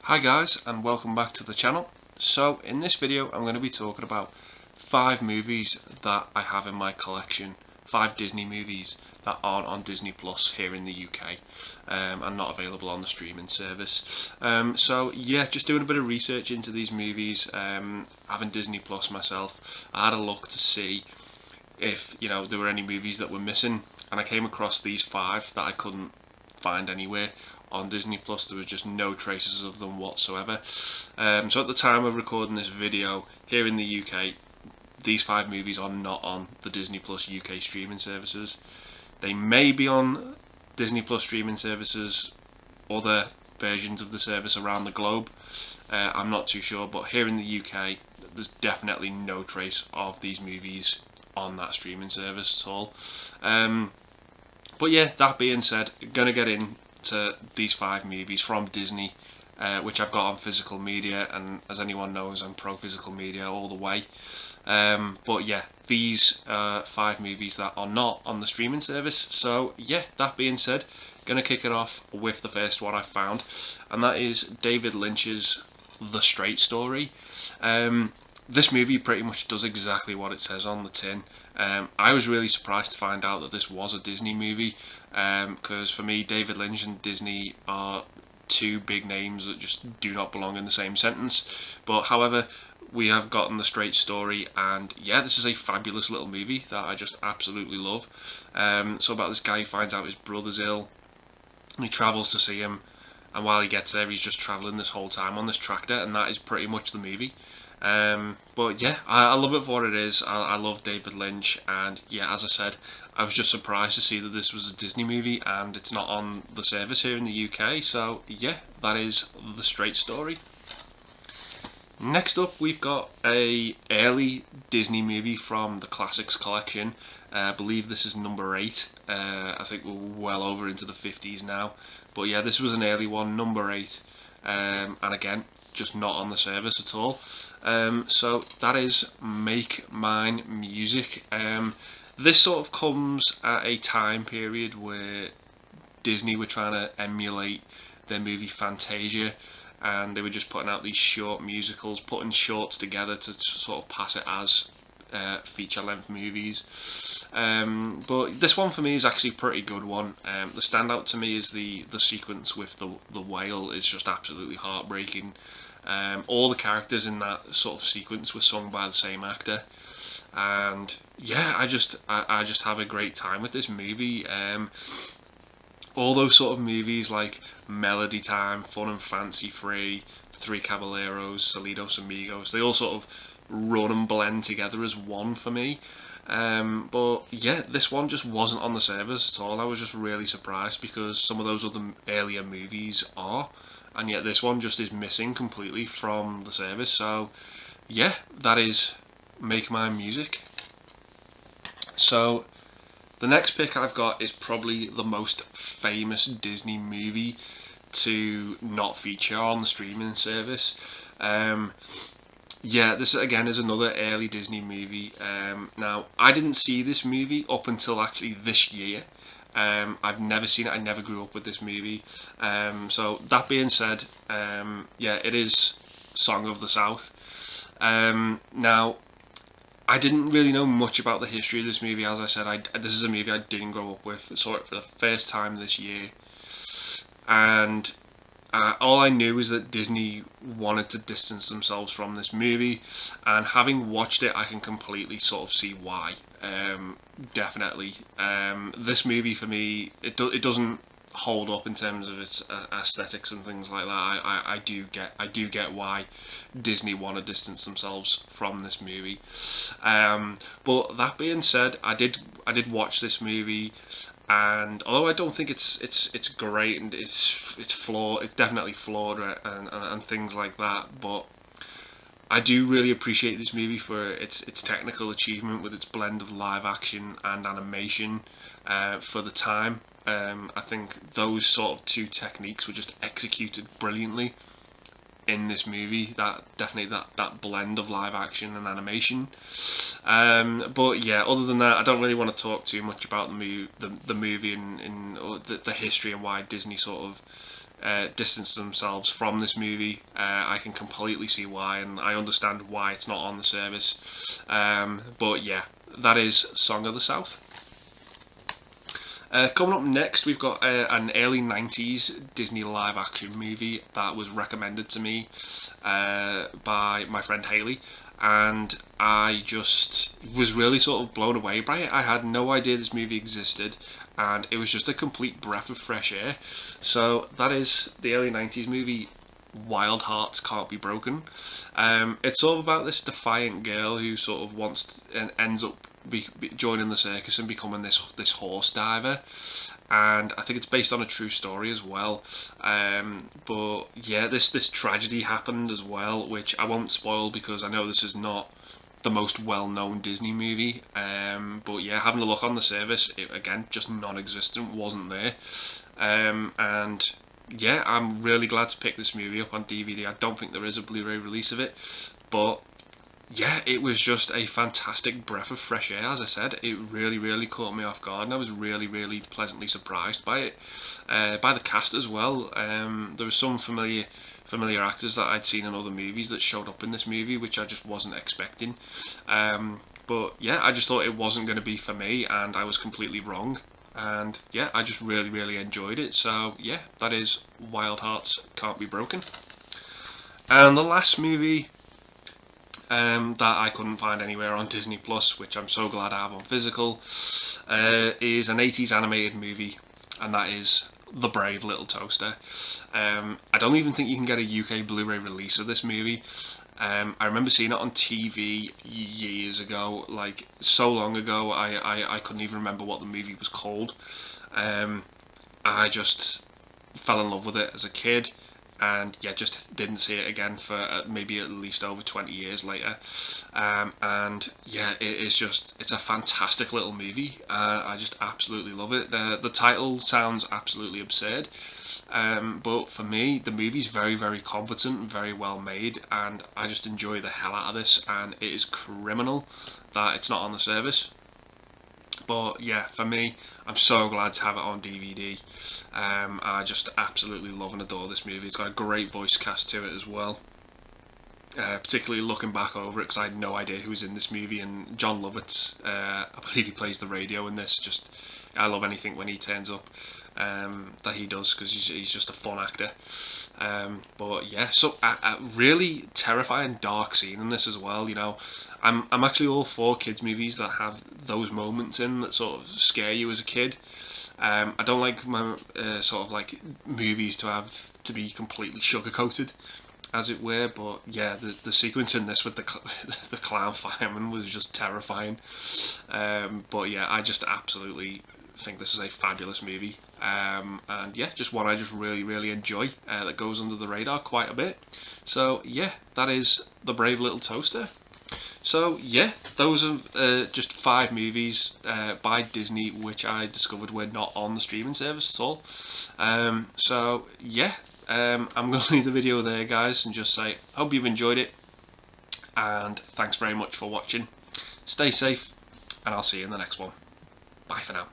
Hi guys, and welcome back to the channel. So in this video I'm going to be talking about 5 movies that I have in my collection, 5 Disney movies that aren't on Disney Plus here in the UK and not available on the streaming service. So yeah, just doing a bit of research into these movies, having Disney Plus myself, I had a look to see if there were any movies that were missing, and I came across these 5 that I couldn't find anywhere on Disney Plus. There was just no traces of them whatsoever. So at the time of recording this video here in the UK, these 5 movies are not on the Disney Plus UK streaming services. They may be on Disney Plus streaming services, other versions of the service around the globe. I'm not too sure, but here in the UK there's definitely no trace of these movies on that streaming service at all. But yeah, that being said, gonna get into these 5 movies from Disney, which I've got on physical media, and as anyone knows, I'm pro physical media all the way. But yeah, these 5 movies that are not on the streaming service. So yeah, that being said, gonna kick it off with the first one I found, and that is David Lynch's The Straight Story. This movie pretty much does exactly what it says on the tin. I was really surprised to find out that this was a Disney movie, because for me, David Lynch and Disney are 2 big names that just do not belong in the same sentence. But however, we have gotten The Straight Story, and yeah, this is a fabulous little movie that I just absolutely love. So about this guy who finds out his brother's ill, and he travels to see him, and while he gets there, he's just travelling this whole time on this tractor, and that is pretty much the movie. But yeah, I love it for what it is. I love David Lynch, and yeah, as I said, I was just surprised to see that this was a Disney movie and it's not on the service here in the UK. So yeah, that is The Straight Story. Next up, we've got a early Disney movie from the Classics collection. I believe this is number 8. I think we're well over into the 50s now, but yeah, this was an early one, number 8, and again, just not on the service at all. So that is Make Mine Music. This sort of comes at a time period where Disney were trying to emulate their movie Fantasia, and they were just putting out these short musicals, putting shorts together to sort of pass it as feature-length movies. But this one for me is actually a pretty good one. The standout to me is the sequence with the whale is just absolutely heartbreaking. All the characters in that sort of sequence were sung by the same actor, and yeah, I just have a great time with this movie. All those sort of movies like Melody Time, Fun and Fancy Free, Three Caballeros, Salidos Amigos, they all sort of run and blend together as one for me. But yeah, this one just wasn't on the service at all. I was just really surprised because some of those other earlier movies are, and yet this one just is missing completely from the service. So yeah, that is Make Mine Music. So the next pick I've got is probably the most famous Disney movie to not feature on the streaming service. Yeah, this again is another early Disney movie. Now, I didn't see this movie up until actually this year. I've never seen it. I never grew up with this movie. So that being said, yeah, it is Song of the South. Now, I didn't really know much about the history of this movie. As I said, this is a movie I didn't grow up with. I saw it for the first time this year, and all I knew is that Disney wanted to distance themselves from this movie, and having watched it, I can completely sort of see why. Definitely, this movie for me, it doesn't hold up in terms of its aesthetics and things like that. I do get why Disney want to distance themselves from this movie. But that being said, I did watch this movie, and although I don't think it's great and it's flawed, it's definitely flawed and things like that, but I do really appreciate this movie for its technical achievement with its blend of live action and animation for the time. I think those sort of 2 techniques were just executed brilliantly in this movie. That blend of live action and animation. But yeah, other than that, I don't really want to talk too much about the movie and the history and why Disney sort of distance themselves from this movie. I can completely see why, and I understand why it's not on the service. But yeah, that is Song of the South. Coming up next, we've got an early 90s Disney live action movie that was recommended to me by my friend Haley, and I just was really sort of blown away by it. I had no idea this movie existed, and it was just a complete breath of fresh air. So that is the early 90s movie Wild Hearts Can't Be Broken. It's all about this defiant girl who sort of wants and ends up joining the circus and becoming this horse diver, and I think it's based on a true story as well. But yeah, this tragedy happened as well, which I won't spoil because I know this is not the most well-known Disney movie. But yeah, having a look on the service, it, again, just non-existent, wasn't there. And yeah, I'm really glad to pick this movie up on DVD. I don't think there is a Blu-ray release of it, but yeah, it was just a fantastic breath of fresh air. As I said, it really caught me off guard, and I was really pleasantly surprised by it, by the cast as well. There were some familiar actors that I'd seen in other movies that showed up in this movie, which I just wasn't expecting. But yeah, I just thought it wasn't going to be for me, and I was completely wrong. And yeah, I just really enjoyed it. So yeah, that is Wild Hearts Can't Be Broken. And the last movie that I couldn't find anywhere on Disney Plus, which I'm so glad I have on physical, is an 80s animated movie, and that is The Brave Little Toaster. I don't even think you can get a UK Blu-ray release of this movie. I remember seeing it on TV years ago, like so long ago, I couldn't even remember what the movie was called. I just fell in love with it as a kid, and yeah, just didn't see it again for maybe at least over 20 years later. And yeah, it's a fantastic little movie. I just absolutely love it. The title sounds absolutely absurd, but for me, the movie's very competent, very well made, and I just enjoy the hell out of this, and it is criminal that it's not on the service. But yeah, for me, I'm so glad to have it on DVD. I just absolutely love and adore this movie. It's got a great voice cast to it as well. Particularly looking back over it, because I had no idea who was in this movie, and John Lovitz, I believe he plays the radio in this. Just, I love anything when he turns up that he does, because he's just a fun actor. But yeah, so a really terrifying, dark scene in this as well. You know, I'm actually all for kids movies that have those moments in that sort of scare you as a kid. I don't like my sort of like movies to be completely sugar coated, as it were. But yeah, the sequence in this with the clown fireman was just terrifying. But yeah, I just absolutely think this is a fabulous movie, and yeah, just one I just really enjoy, that goes under the radar quite a bit. So yeah, that is The Brave Little Toaster. So yeah, those are just 5 movies by Disney which I discovered were not on the streaming service at all. So yeah, I'm going to leave the video there, guys, and just say hope you've enjoyed it, and thanks very much for watching. Stay safe, and I'll see you in the next one. Bye for now.